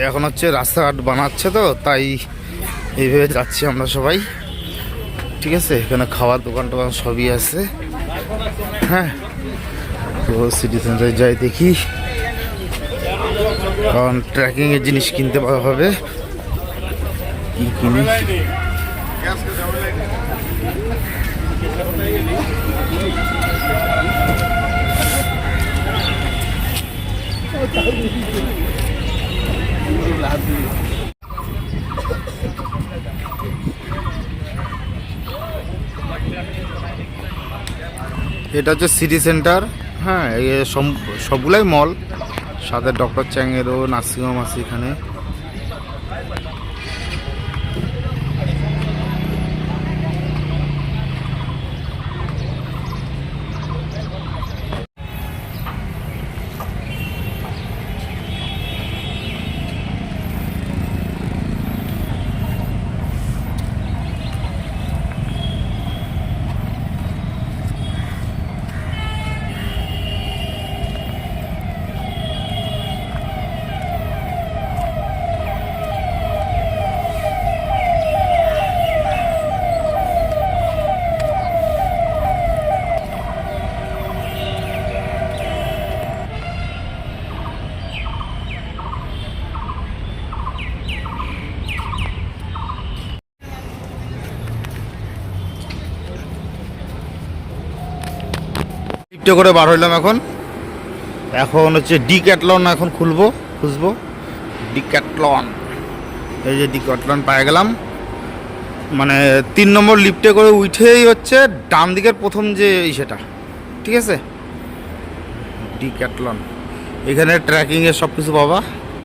এখন হচ্ছে রাস্তাঘাট বানাচ্ছে তো, তাই এইভাবে যাচ্ছি আমরা সবাই। ঠিক আছে, এখানে খাওয়ার দোকান টোকান সবই আছে। হ্যাঁ, তো সিটি সেন্টারে যাই দেখি, কারণ ট্রেকিংয়ের জিনিস কিনতে হবে। কি কিনি? এটা হচ্ছে সিটি সেন্টার। হ্যাঁ, সবগুলাই মল, সাথে ডক্টর চ্যাংয়েরও নার্সিংহোম আছে এখানে। লিফটে করে বার হইলাম। এখন হচ্ছে ডিক্যাটলন এখন খুঁজবো ডিক্যাটলন। এই যে ডিক্যাটলন পেয়ে গেলাম। মানে 3 নম্বর লিফটে করে উঠেই হচ্ছে ডান দিকের প্রথম যে সেটা। ঠিক আছে, ডিক্যাটলন। এখানে ট্রেকিংয়ের সব কিছু পাবা।